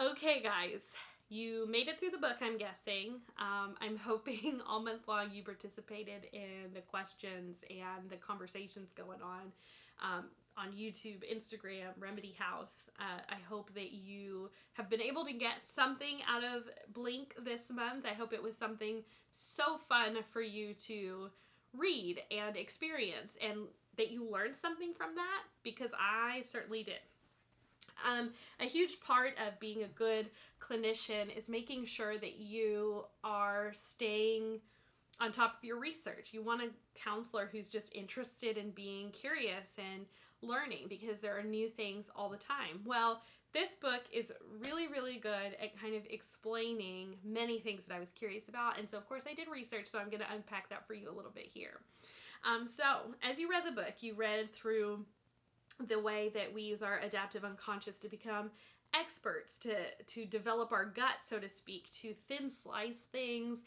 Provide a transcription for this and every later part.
Okay, guys, you made it through the book, I'm guessing. I'm hoping all month long you participated in the questions and the conversations going on YouTube, Instagram, Remedy House. I hope that you have been able to get something out of Blink this month. I hope it was something so fun for you to read and experience, and that you learned something from that, because I certainly did. A huge part of being a good clinician is making sure that you are staying on top of your research. You want a counselor who's just interested in being curious and learning, because there are new things all the time. Well, this book is really, really good at kind of explaining many things that I was curious about. And so, of course, I did research, so I'm going to unpack that for you a little bit here. So, as you read the book, you read through the way that we use our adaptive unconscious to become experts, to develop our gut, so to speak, to thin slice things,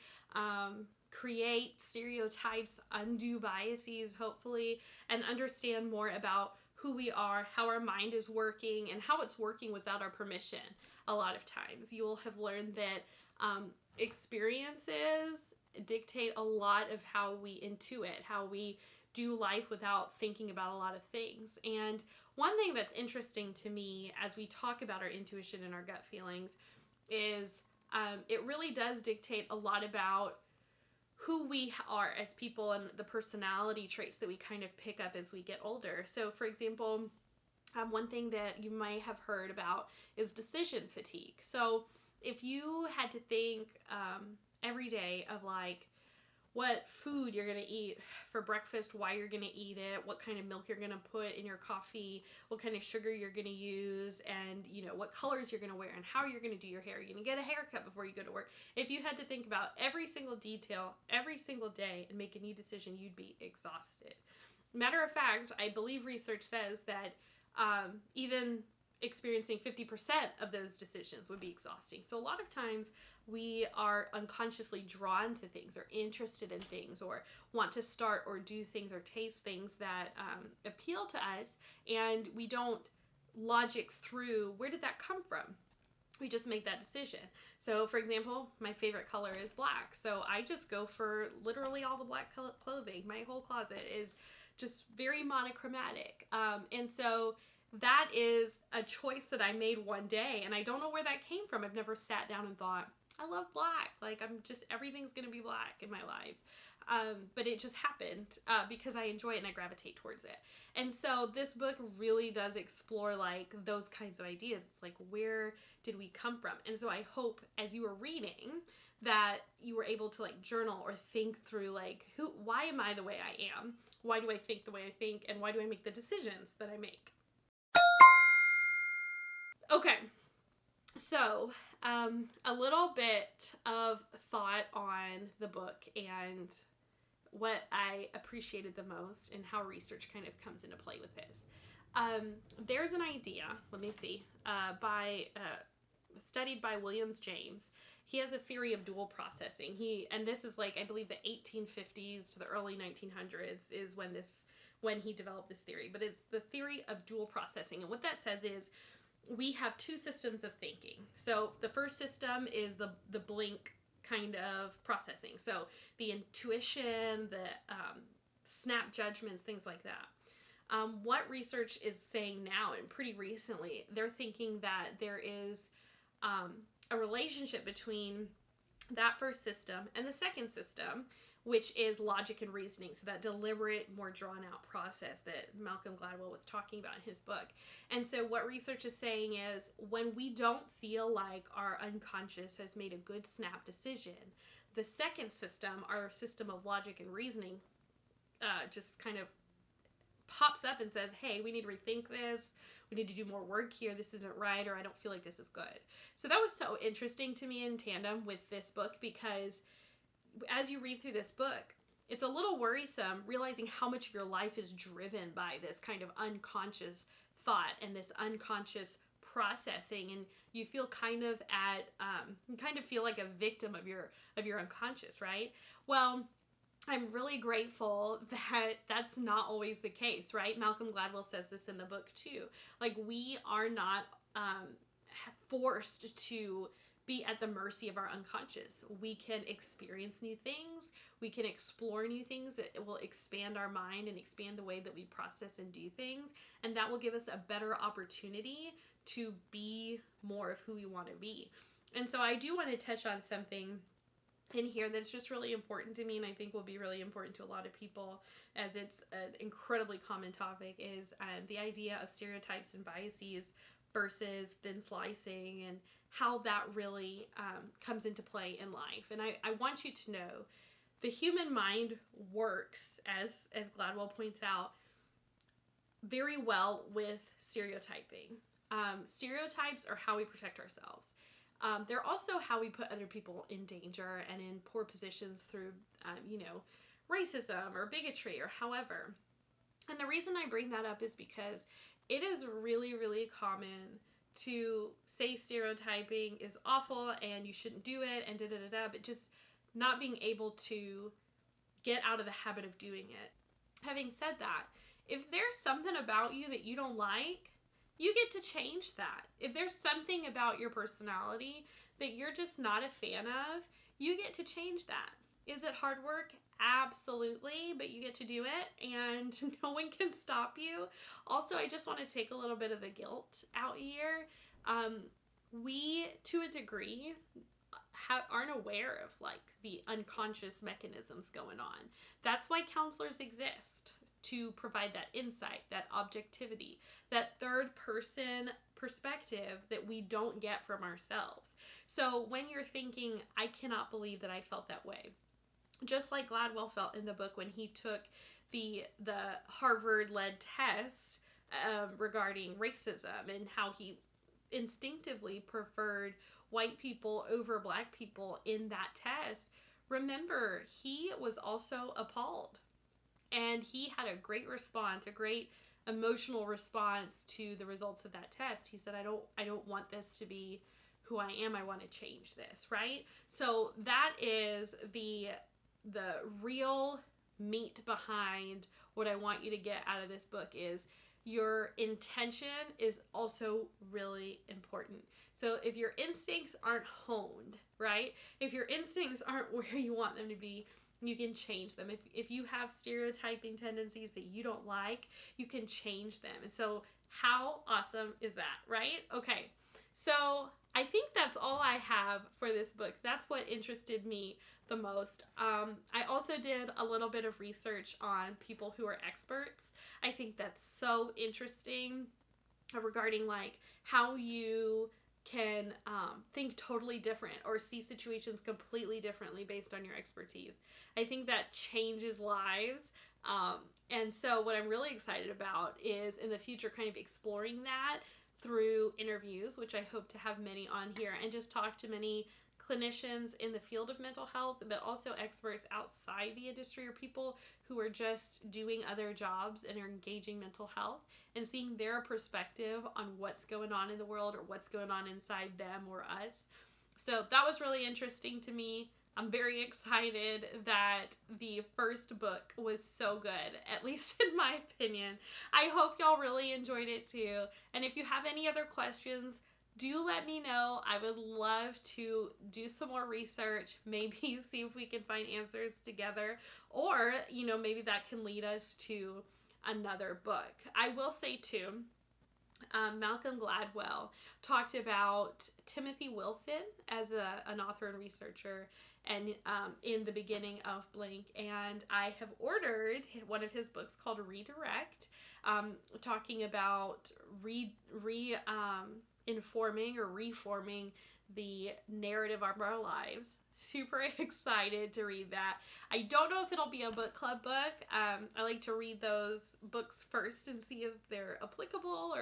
create stereotypes, undo biases, hopefully, and understand more about who we are, how our mind is working, and how it's working without our permission. A lot of times you will have learned that experiences dictate a lot of how we intuit, how we do life without thinking about a lot of things. And one thing that's interesting to me as we talk about our intuition and our gut feelings is it really does dictate a lot about who we are as people and the personality traits that we kind of pick up as we get older. So, for example, one thing that you might have heard about is decision fatigue. So if you had to think every day of like what food you're going to eat for breakfast, why you're going to eat it, what kind of milk you're going to put in your coffee, what kind of sugar you're going to use, and what colors you're going to wear, and how you're going to do your hair. You're going to get a haircut before you go to work. If you had to think about every single detail every single day and make a new decision, you'd be exhausted. Matter of fact, I believe research says that even experiencing 50% of those decisions would be exhausting. So a lot of times we are unconsciously drawn to things, or interested in things, or want to start or do things or taste things that appeal to us, and we don't logic through where did that come from. We just make that decision. So, for example, my favorite color is black, so I just go for literally all the black clothing. My whole closet is just very monochromatic, and so that is a choice that I made one day, and I don't know where that came from. I've never sat down and thought, I love black. Like, everything's going to be black in my life. But it just happened because I enjoy it and I gravitate towards it. And so this book really does explore like those kinds of ideas. It's like, where did we come from? And so I hope as you were reading that you were able to like journal or think through like, why am I the way I am? Why do I think the way I think? And why do I make the decisions that I make? Okay, so a little bit of thought on the book and what I appreciated the most and how research kind of comes into play with this. There's an idea, let me see, studied by Williams James. He has a theory of dual processing. And this is like, I believe the 1850s to the early 1900s is when he developed this theory. But it's the theory of dual processing. And what that says is we have two systems of thinking. So the first system is the Blink kind of processing. So the intuition, the snap judgments, things like that. What research is saying now, and pretty recently, they're thinking that there is a relationship between that first system and the second system, which is logic and reasoning. So that deliberate, more drawn out process that Malcolm Gladwell was talking about in his book. And so what research is saying is when we don't feel like our unconscious has made a good snap decision, the second system, our system of logic and reasoning, just kind of pops up and says, hey, we need to rethink this. We need to do more work here. This isn't right, or I don't feel like this is good. So that was so interesting to me in tandem with this book, because as you read through this book, it's a little worrisome realizing how much of your life is driven by this kind of unconscious thought and this unconscious processing, and you feel kind of feel like a victim of your unconscious, right? Well, I'm really grateful that that's not always the case, right? Malcolm Gladwell says this in the book too. Like, we are not forced to be at the mercy of our unconscious. We can experience new things. We can explore new things. It will expand our mind and expand the way that we process and do things. And that will give us a better opportunity to be more of who we want to be. And so I do want to touch on something in here that's just really important to me, and I think will be really important to a lot of people, as it's an incredibly common topic, is the idea of stereotypes and biases versus thin slicing, and how that really comes into play in life. And I want you to know the human mind works, as Gladwell points out, very well with stereotyping. Stereotypes are how we protect ourselves. They're also how we put other people in danger and in poor positions through, racism or bigotry or however. And the reason I bring that up is because it is really, really common to say stereotyping is awful and you shouldn't do it and da-da-da-da, but just not being able to get out of the habit of doing it. Having said that, if there's something about you that you don't like, you get to change that. If there's something about your personality that you're just not a fan of, you get to change that. Is it hard work? Absolutely, but you get to do it and no one can stop you. Also, I just want to take a little bit of the guilt out here. We, to a degree, aren't aware of like the unconscious mechanisms going on. That's why counselors exist, to provide that insight, that objectivity, that third person perspective that we don't get from ourselves. So when you're thinking, I cannot believe that I felt that way, just like Gladwell felt in the book when he took the Harvard-led test regarding racism and how he instinctively preferred white people over black people in that test. Remember, he was also appalled. And he had a great response, a great emotional response to the results of that test. He said, I don't want this to be who I am. I want to change this, right? So that is the real meat behind what I want you to get out of this book is your intention is also really important. So if your instincts aren't honed, right? If your instincts aren't where you want them to be, you can change them. If you have stereotyping tendencies that you don't like, you can change them. And so how awesome is that, right? Okay, so I think that's all I have for this book. That's what interested me the most. I also did a little bit of research on people who are experts. I think that's so interesting regarding like how you can think totally different or see situations completely differently based on your expertise. I think that changes lives. And so what I'm really excited about is in the future kind of exploring that through interviews, which I hope to have many on here, and just talk to many clinicians in the field of mental health, but also experts outside the industry or people who are just doing other jobs and are engaging mental health and seeing their perspective on what's going on in the world or what's going on inside them or us. So that was really interesting to me. I'm very excited that the first book was so good, at least in my opinion. I hope y'all really enjoyed it too. And if you have any other questions, do let me know. I would love to do some more research, maybe see if we can find answers together, or, maybe that can lead us to another book. I will say too, Malcolm Gladwell talked about Timothy Wilson as an author and researcher and in the beginning of Blink, and I have ordered one of his books called Redirect, talking about informing or reforming the narrative of our lives. Super excited to read that. I don't know if it'll be a book club book. I like to read those books first and see if they're applicable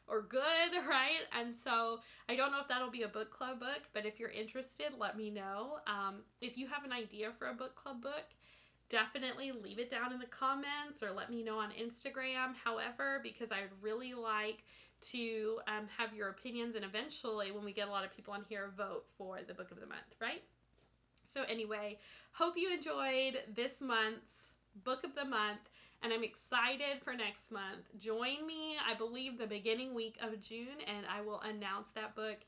or good, right? And so I don't know if that'll be a book club book, but if you're interested, let me know. If you have an idea for a book club book, definitely leave it down in the comments or let me know on Instagram. However, because I'd really like to have your opinions, and eventually when we get a lot of people on here, vote for the book of the month, right? So anyway, hope you enjoyed this month's book of the month, and I'm excited for next month. Join me, I believe, the beginning week of June, and I will announce that book,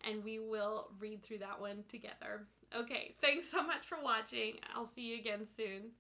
and we will read through that one together. Okay, thanks so much for watching. I'll see you again soon.